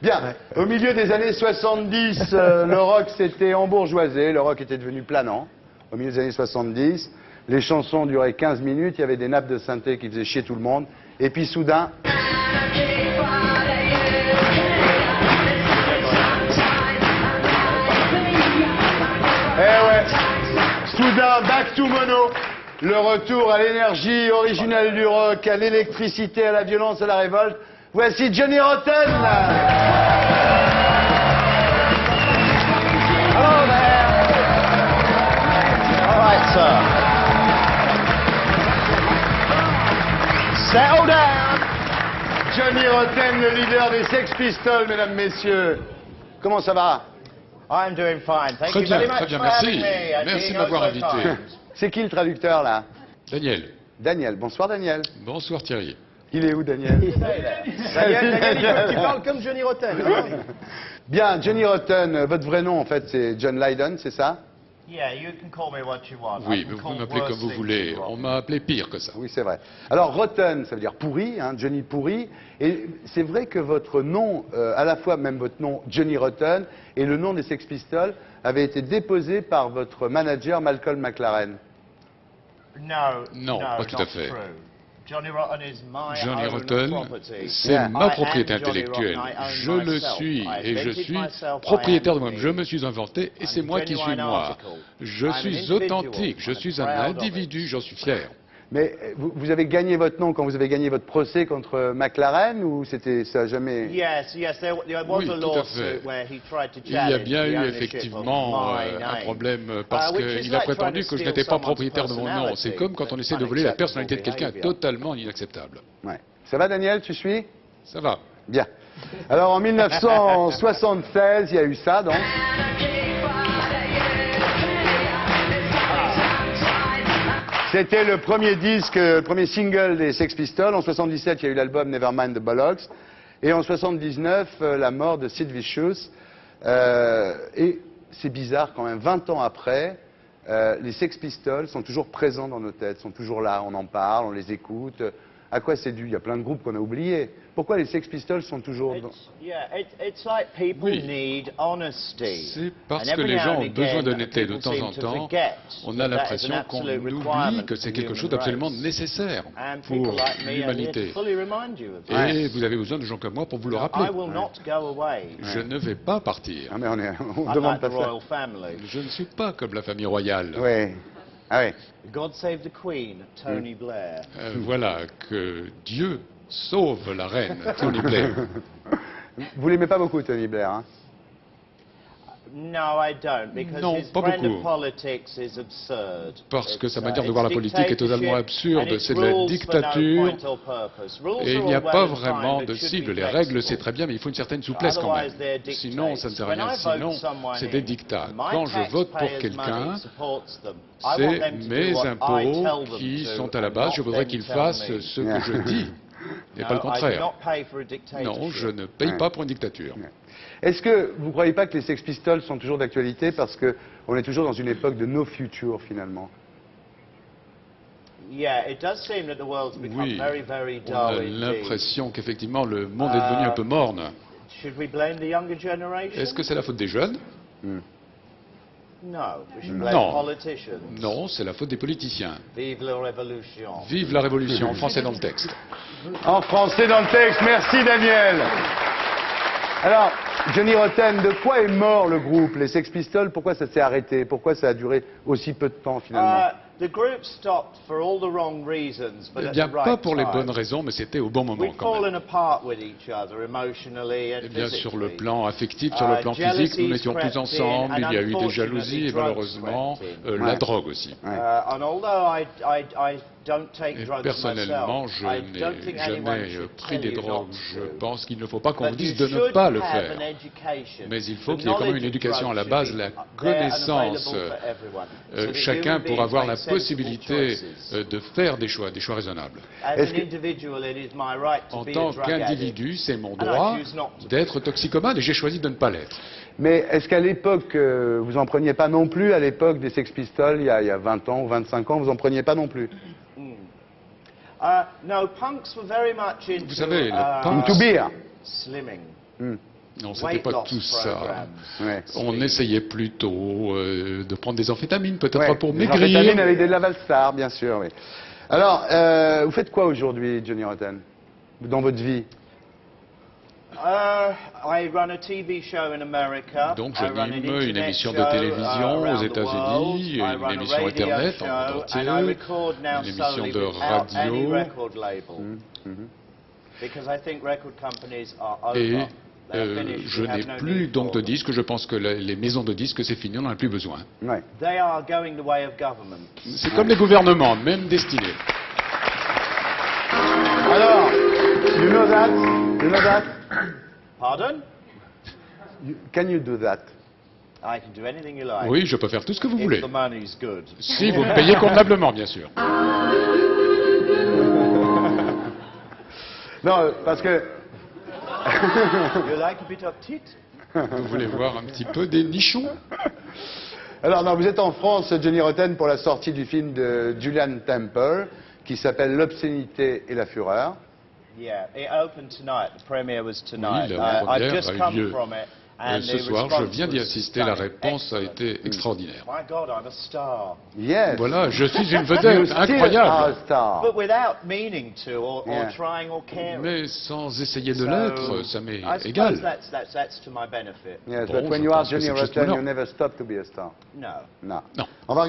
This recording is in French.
Bien, au milieu des années 70, le rock s'était embourgeoisé, le rock était devenu planant. Au milieu des années 70, les chansons duraient 15 minutes, il y avait des nappes de synthé qui faisaient chier tout le monde. Et puis soudain... Eh ouais, soudain, back to mono, le retour à l'énergie originelle du rock, à l'électricité, à la violence, à la révolte. Voici Johnny Rotten. Hello there. All right, sir. Settle down. Johnny Rotten, le leader des Sex Pistols, mesdames, messieurs. Comment ça va? I'm doing fine. Thank Très you very bien, much très bien, for merci. having me. Merci de Being m'avoir so invité. kind. C'est qui le traducteur, là? Daniel. Daniel. Bonsoir, Daniel. Bonsoir Thierry. Il est où, Daniel? Daniel, tu parles comme Johnny Rotten. Bien, Johnny Rotten, votre vrai nom, en fait, c'est John Lydon, c'est ça? Yeah, you can call me what you want. Oui, I can mais vous call m'appelez worse comme vous things voulez. if you want. On m'a appelé pire que ça. Oui, c'est vrai. Alors, Rotten, ça veut dire pourri, hein, Johnny pourri. Et c'est vrai que votre nom, à la fois même votre nom, Johnny Rotten, et le nom des Sex Pistols, avait été déposé par votre manager, Malcolm McLaren. No, pas tout à not fait. true. Johnny Rotten is my Johnny own Rotten, property. c'est Yeah. ma I propriété am Johnny intellectuelle. Rotten, I own Je le myself. suis I et je invented suis myself, propriétaire I de am moi-même. me. Je me suis inventé et c'est I'm moi qui suis genuine moi. article. Je I'm an suis individual. authentique, je I'm suis un proud of it. individu, j'en suis fier. Mais vous avez gagné votre nom quand vous avez gagné votre procès contre McLaren, ou c'était ça a jamais... Yes, there was Oui, a tout à fait. lawsuit where he tried to Il y a challenge bien the eu ownership effectivement of my un name. problème parce Which is qu'il a like prétendu trying to que je steal n'étais pas someone's propriétaire de mon nom. personality. C'est comme quand on essaie de That's voler la unacceptable personnalité de quelqu'un, behavior. totalement inacceptable. Ouais. Ça va, Daniel, tu suis? Ça va. Bien. Alors, en 1976, il y a eu ça, donc. C'était le premier disque, le premier single des Sex Pistols. En 77, il y a eu l'album Nevermind the Bollocks. Et en 79, la mort de Sid Vicious. Et c'est bizarre quand même, 20 ans après, les Sex Pistols sont toujours présents dans nos têtes, sont toujours là, on en parle, on les écoute. À quoi c'est dû? Il y a plein de groupes qu'on a oubliés. Pourquoi les Sex Pistols sont toujours... It's like people Oui. need honesty. C'est parce And que every les now gens and ont besoin again, d'honnêteté de people temps en seem to temps. forget On a that that is l'impression an qu'on absolute oublie requirement que c'est for quelque human chose d'absolument race. nécessaire And pour people like me are here to l'humanité. fully remind you of that. Et vous avez besoin de gens comme moi pour vous le I rappeler. will not go away. Je ne vais pas partir. Ah, mais on I'm demande like pas the ça. royal family. Je ne suis pas comme la famille royale. Oui. Ah oui. God save the Queen, Tony Blair. Voilà, que Dieu sauve la reine, Tony Blair. Vous l'aimez pas beaucoup, Tony Blair, hein? No, I don't, because Non, his pas brand beaucoup. of politics is absurd. Parce que sa It's, manière de it's voir la politique est totalement dictatorship, absurde, and it's c'est de la rules for no dictature. point or purpose. Rules Et il are n'y a all pas well and vraiment fine, de but should cible. be Les règles, c'est flexible. très bien, mais il faut une certaine souplesse quand même. Otherwise, they're dictates. Sinon, ça ne sert à When rien. I vote Sinon, someone c'est in, des dictats. my Quand je vote pour taxpayers' quelqu'un, money supports them. I want c'est them to do mes what I impôts tell them qui to sont à la and base. not Je voudrais them qu'ils tell fassent me. ce que je dis, et No, pas le I do contraire. not pay for a dictatorship. Non, je ne paye pas pour une dictature. Est-ce que vous ne croyez pas que les Sex Pistols sont toujours d'actualité parce qu'on est toujours dans une époque de no future, finalement? Yeah, it does seem that the world's become Oui, very, very on a dull indeed. l'impression qu'effectivement le monde est devenu un peu morne. Should we blame the younger generation? Est-ce que c'est la faute des jeunes? No, we should blame Non. politicians. Non, c'est la faute des politiciens. Vive la révolution. Vive la révolution, en français dans le texte. En français dans le texte, merci Daniel. Alors, Johnny Rotten, de quoi est mort le groupe, les Sex Pistols? Pourquoi ça s'est arrêté? Pourquoi ça a duré aussi peu de temps finalement? The group stopped for all the wrong reasons, but Eh at bien, the right pas pour les time. bonnes raisons, mais c'était au bon moment We'd quand même. fallen apart with each other emotionally and Eh bien, sur le physically. plan affectif, sur le plan physique, nous n'étions plus ensemble, il y a eu des jalousies et malheureusement, la drogue aussi. And although I don't take Et drugs personnellement, myself, je I don't n'ai think anyone jamais should pris tell des you drogues. not Je to. pense qu'il ne faut pas qu'on vous But dise you de ne should pas le have faire. an education. Mais il faut The qu'il y ait quand même une knowledge of éducation à la drugs base, should la be there and connaissance, available for everyone, so that chacun human pour beings avoir la make sensible possibilité choices. de faire des choix raisonnables. As Est-ce an que- individual, it is my right to En be a tant drug qu'individu, c'est mon And I droit choose not to. d'être toxicomane et j'ai choisi de ne pas l'être. Mais est-ce qu'à l'époque, vous en preniez pas non plus, à l'époque des Sex Pistols, il y a 20 ans ou 25 ans, vous en preniez pas non plus? No, punks were very much into, Vous savez, le punk- Into beer. slimming. Non, c'était pas tout ça. Ouais. On essayait plutôt de prendre des amphétamines, peut-être Ouais, pas pour des maigrir. amphétamines avec des Lavalstar, bien sûr, oui. Alors, vous faites quoi aujourd'hui, Johnny Rotten, dans votre vie? I run a TV show in America. Donc j'anime une émission de télévision aux États-Unis, une émission Internet en monde entier, une émission de radio. Et je n'ai plus donc de disques. Je pense que les maisons de disques, c'est fini, on n'en a plus besoin. Ouais. C'est comme les gouvernements, même destinés. Alors, you know that? You know that? Pardon? Can you do that? I can do anything you like. Oui, je peux faire tout ce que vous If voulez. the money's good. Si vous me payez convenablement, bien sûr. Non, parce que... You like a bit of tit? Vous voulez voir un petit peu des nichons? Alors, non, vous êtes en France, Johnny Rotten, pour la sortie du film de Julian Temple, qui s'appelle L'obscénité et la fureur. Yeah, it opened tonight. The premiere was tonight. Oui, la I've première just a eu come lieu. from it. And Ce the soir, je response viens d'y was assister, la stunning. réponse a Excellent. été extraordinaire. My God, I'm a star. Yes. Voilà, je suis une You vedette still are a incroyable, star. But without meaning to, or Yeah. trying, or caring. mais sans essayer de So, l'être, ça m'est I suppose égal. that's to my benefit. Yes, Bon, but when je you are pense que Johnny c'est Rotten, justement you never stop to be a star. No. Non. Non. On va